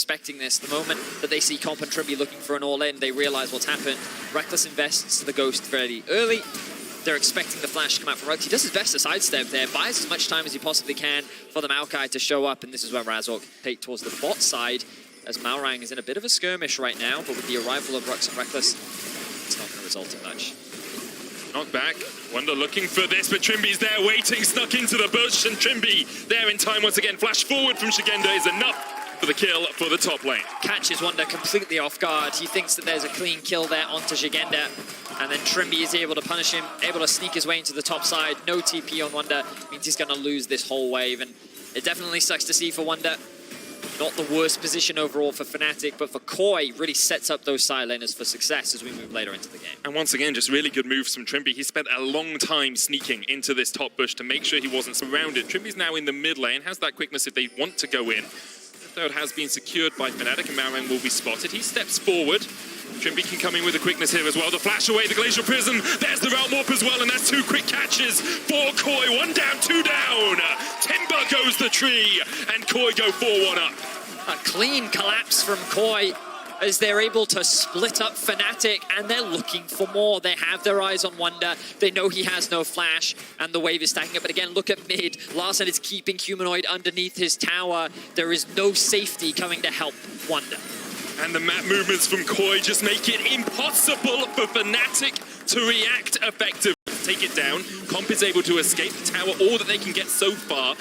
expecting this. The moment that they see Comp and Trimby looking for an all-in, they realize what's happened. Reckless invests the Ghost fairly early. They're expecting the flash to come out from Ruggs. He does his best to sidestep there, buys as much time as he possibly can for the Maokai to show up, and this is where Razork take towards the bot side, as Malrang is in a bit of a skirmish right now, but with the arrival of Rux and Reckless, it's not going to result in much. Knock back. Wonder looking for this, but Trimby's there waiting, snuck into the bush, and Trimby there in time once again. Flash forward from Shigenda is enough for the kill for the top lane. Catches Wonder completely off guard. He thinks that there's a clean kill there onto Shigenda, and then Trimby is able to punish him, able to sneak his way into the top side. No TP on Wonder, means he's going to lose this whole wave, and it definitely sucks to see for Wonder. Not the worst position overall for Fnatic, but for Koi, really sets up those side laners for success as we move later into the game. And once again, just really good moves from Trimby. He spent a long time sneaking into this top bush to make sure he wasn't surrounded. Trimby's now in the mid lane, has that quickness if they want to go in. The third has been secured by Fnatic, and Malrang will be spotted. He steps forward. Trimby can come in with the quickness here as well. The flash away, the Glacial Prism. There's the Realm Warp as well, and that's two quick catches for Koi. One down, two down. Timber goes the tree, and Koi go 4-1 up. A clean collapse from Koi as they're able to split up Fnatic, and they're looking for more. They have their eyes on Wonder. They know he has no flash, and the wave is stacking up. But again, look at mid. Larssen is keeping Humanoid underneath his tower. There is no safety coming to help Wonder. And the map movements from Koi just make it impossible for Fnatic to react effectively. Take it down. Comp is able to escape the tower, all that they can get so far.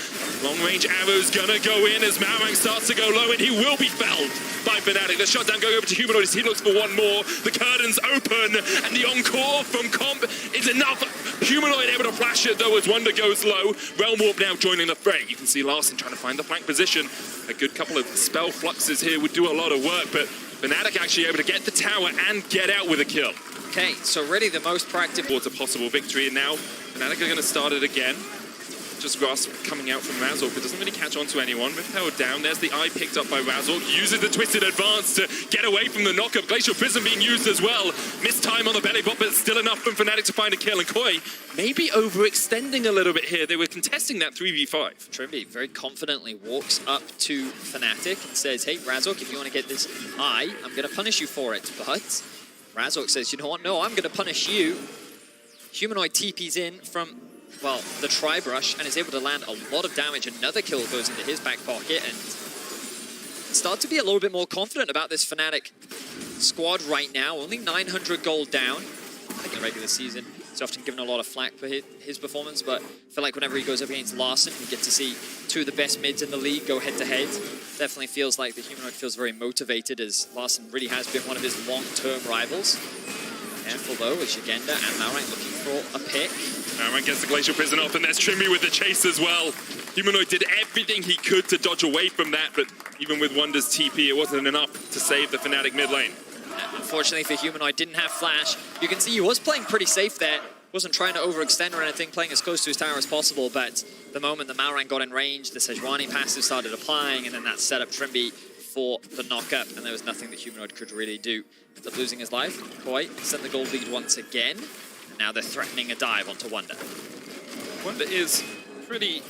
Long-range arrow's gonna go in as Malrang starts to go low, and he will be felled by Fnatic. The shutdown going over to Humanoid as he looks for one more. The curtains open, and the encore from Comp is enough. Humanoid able to flash it, though, as Wonder goes low. Realm Warp now joining the fray. You can see Larssen trying to find the flank position. A good couple of spell fluxes here would do a lot of work, but Fnatic actually able to get the tower and get out with a kill. Okay, so really the most proactive towards a possible victory, and now Fnatic are going to start it again. Just Grasp coming out from Razork, but doesn't really catch on to anyone. With power down, there's the eye picked up by Razork, uses the Twisted Advance to get away from the knockup. Glacial Prism being used as well. Missed time on the belly bot, but still enough from Fnatic to find a kill. And Koi maybe overextending a little bit here. They were contesting that 3v5. Trimby very confidently walks up to Fnatic and says, hey, Razork, if you want to get this eye, I'm going to punish you for it. But Razork says, you know what, no, I'm going to punish you. Humanoid TP's in from, well, the Tri-Brush and is able to land a lot of damage. Another kill goes into his back pocket, and start to be a little bit more confident about this Fnatic squad right now. Only 900 gold down. I think in the regular season, he's often given a lot of flack for his performance, but I feel like whenever he goes up against Larssen, we get to see two of the best mids in the league go head-to-head. Definitely feels like the Humanoid feels very motivated, as Larssen really has been one of his long-term rivals. Careful though, with Shigenda and Malrang looking for a pick. Malrang gets the Glacial Prison off, and there's Trimby with the chase as well. Humanoid did everything he could to dodge away from that, but even with Wonder's TP, it wasn't enough to save the Fnatic mid lane. Unfortunately for Humanoid, didn't have flash. You can see he was playing pretty safe there. Wasn't trying to overextend or anything, playing as close to his tower as possible, but the moment that Malrang got in range, the Sejuani passive started applying, and then that set up Trimby for the knockup, and there was nothing that Humanoid could really do. Ended up losing his life. Koi sent the gold lead once again, and now they're threatening a dive onto Wonder. Wonder is pretty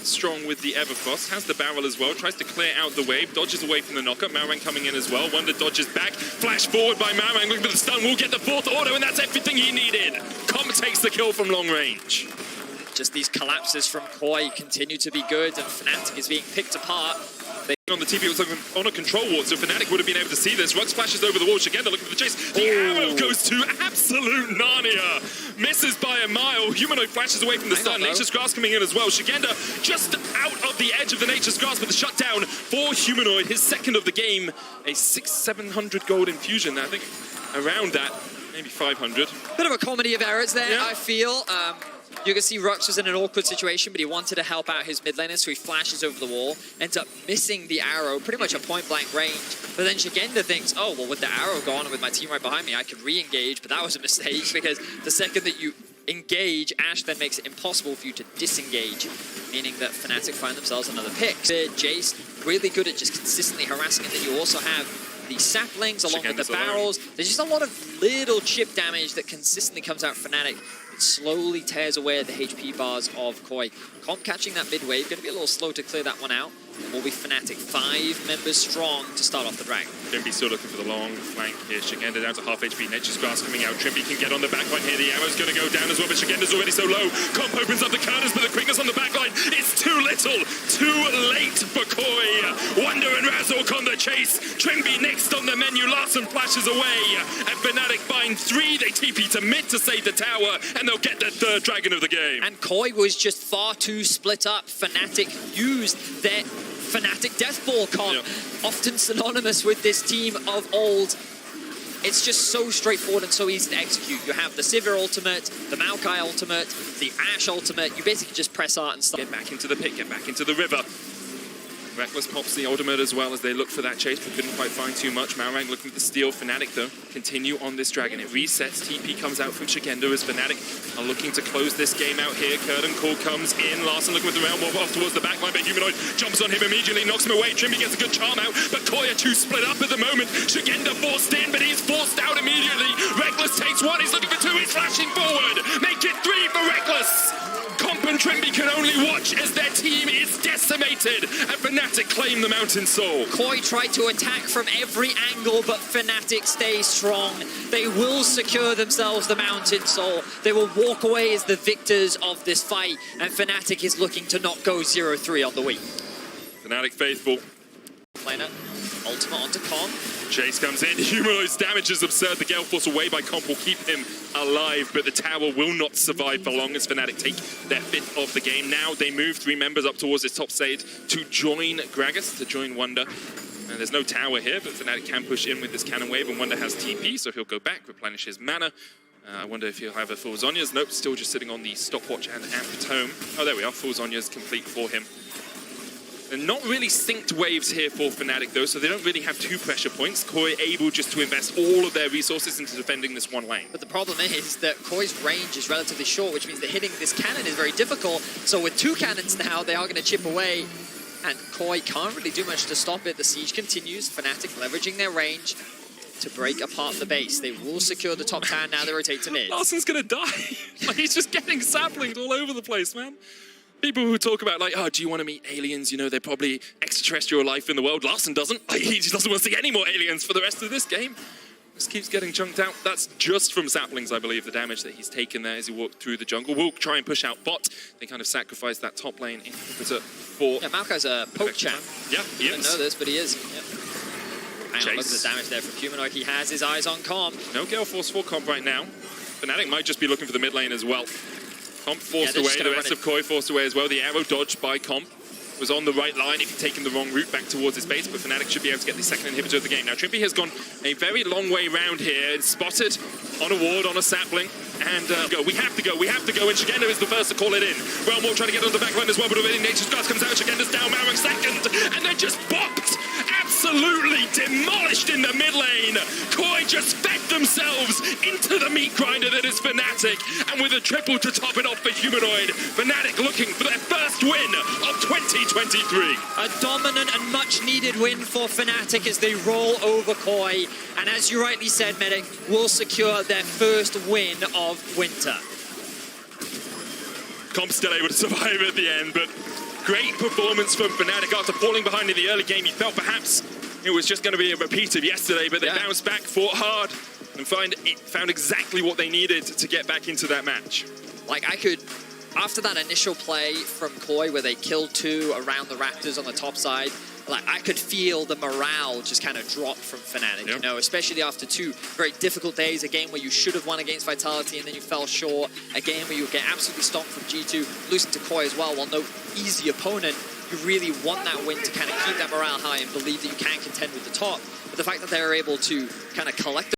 strong with the Everfrost, has the barrel as well, tries to clear out the wave, dodges away from the knockup. Malrang coming in as well. Wonder dodges back, flash forward by Malrang, looking for the stun, will get the fourth auto, and that's everything he needed. Comp takes the kill from long range. Just these collapses from Koi continue to be good, and Fnatic is being picked apart. On the TV, it was on a control ward, so Fnatic would have been able to see this. Ruggs flashes over the wall, Shigenda looking for the chase. The arrow goes to absolute Narnia. Misses by a mile. Humanoid flashes away from the stun. Nature's Grasp coming in as well. Shigenda just out of the edge of the Nature's Grasp with the shutdown for Humanoid. His second of the game. A 600-700 gold infusion. I think around that, maybe 500. Bit of a comedy of errors there, yeah. I feel. You can see Rux was in an awkward situation, but he wanted to help out his mid laner, so he flashes over the wall, ends up missing the arrow, pretty much a point-blank range. But then Shigenda thinks, oh, well, with the arrow gone and with my team right behind me, I could re-engage, but that was a mistake, because the second that you engage, Ashe then makes it impossible for you to disengage, meaning that Fnatic find themselves another pick. Jace, really good at just consistently harassing it, then you also have the saplings along with the barrels. There's just a lot of little chip damage that consistently comes out Fnatic. It slowly tears away the HP bars of Koi. Comp catching that mid wave, going to be a little slow to clear that one out. Will be Fnatic, 5 members strong to start off the Dragon. Trimby still looking for the long flank here. Shigenda down to half HP. Nature's Grass coming out. Trimby can get on the backline here. The arrow's going to go down as well, but Shigenda's already so low. Comp opens up the counters, but the quickness on the backline is too little. Too late for Koi. Wonder and Razork on the chase. Trimby next on the menu. Larson flashes away. And Fnatic find 3. They TP to mid to save the tower, and they'll get their 3rd Dragon of the game. And Koi was just far too split up. Fnatic used their Fnatic Death Ball comp, often synonymous with this team of old. It's just so straightforward and so easy to execute. You have the Sivir ultimate, the Maokai ultimate, the Ashe ultimate. You basically just press art and stuff. Get back into the pit, get back into the river. Reckless pops the ultimate as well as they look for that chase, but couldn't quite find too much. Malrang looking for the steal. Fnatic, though, continue on this Dragon. It resets. TP comes out from Shigenda as Fnatic are looking to close this game out here. Curtain Call comes in. Larson looking with the realm warp off towards the backline, but Humanoid jumps on him immediately, knocks him away. Trimby gets a good charm out, but Koi are too split up at the moment. Shigenda forced in, but he's forced out immediately. Reckless takes 1. He's looking for 2. He's flashing forward. Make it 3 for Reckless. Comp and Trimby can only watch as their team is decimated, and Fnatic claim the Mountain Soul. Koi tried to attack from every angle, but Fnatic stays strong. They will secure themselves the Mountain Soul. They will walk away as the victors of this fight, and Fnatic is looking to not go 0-3 on the week. Fnatic faithful. Planer, ultimate onto Con. Chase comes in. Humanoid's damage is absurd. The Gale Force away by Comp will keep him alive, but the tower will not survive for long as Fnatic take their 5th of the game. Now they move 3 members up towards this top stage to join Gragas, to join Wonder. And there's no tower here, but Fnatic can push in with this cannon wave, and Wonder has TP, so he'll go back, replenish his mana. I wonder if he'll have a full Zhonya's. Nope, still just sitting on the stopwatch and Amp Tome. Oh, there we are. Full Zhonya's complete for him. And not really synced waves here for Fnatic, though, so they don't really have 2 pressure points. Koi able just to invest all of their resources into defending this one lane. But the problem is that Koi's range is relatively short, which means that hitting this cannon is very difficult. So with 2 cannons now, they are going to chip away, and Koi can't really do much to stop it. The siege continues. Fnatic leveraging their range to break apart the base. They will secure the top tower. Now they rotate to mid. Larson's going to die. Like, he's just getting saplings all over the place, man. People who talk about, like, oh, do you want to meet aliens? You know, they're probably extraterrestrial life in the world. Larson doesn't. Like, he just doesn't want to see any more aliens for the rest of this game. Just keeps getting chunked out. That's just from saplings, I believe, the damage that he's taken there as he walked through the jungle. We'll try and push out bot. They kind of sacrifice that top lane inhibitor for... Yeah, Maokai's a poke champ. Yeah, he is. I didn't know this, but he is. Yep. And look at the damage there from Humanoid. He has his eyes on Comp. No Gale Force for Comp right now. Fnatic might just be looking for the mid lane as well. Comp forced away, the rest of Koi forced away as well. The arrow dodged by Comp was on the right line if he'd taken the wrong route back towards his base, but Fnatic should be able to get the 2nd inhibitor of the game. Now, Trimby has gone a very long way round here. It's spotted on a ward, on a sapling, and we have to go, and Shigenda is the first to call it in. Realmwalk trying to get on the back line as well, but already Nature's Grass comes out, Shigenda's down, Malrang 2nd, and they're just bopped! Absolutely demolished in the mid lane. Koi just fed themselves into the meat grinder that is Fnatic, and with a triple to top it off for Humanoid, Fnatic looking for their first win of 2023. A dominant and much needed win for Fnatic as they roll over Koi, and as you rightly said, Medic, will secure their first win of winter. Comp's still able to survive at the end, but great performance from Fnatic. After falling behind in the early game, you felt perhaps it was just going to be a repeat of yesterday, but they bounced back, fought hard, and found exactly what they needed to get back into that match. Like, after that initial play from Koi where they killed 2 around the Raptors on the top side, like, I could feel the morale just kind of drop from Fnatic, you know, especially after 2 very difficult days, a game where you should have won against Vitality and then you fell short, a game where you get absolutely stomped from G2, losing to Koi as well, while no easy opponent. You really want that win to kind of keep that morale high and believe that you can contend with the top. But the fact that they're able to kind of collect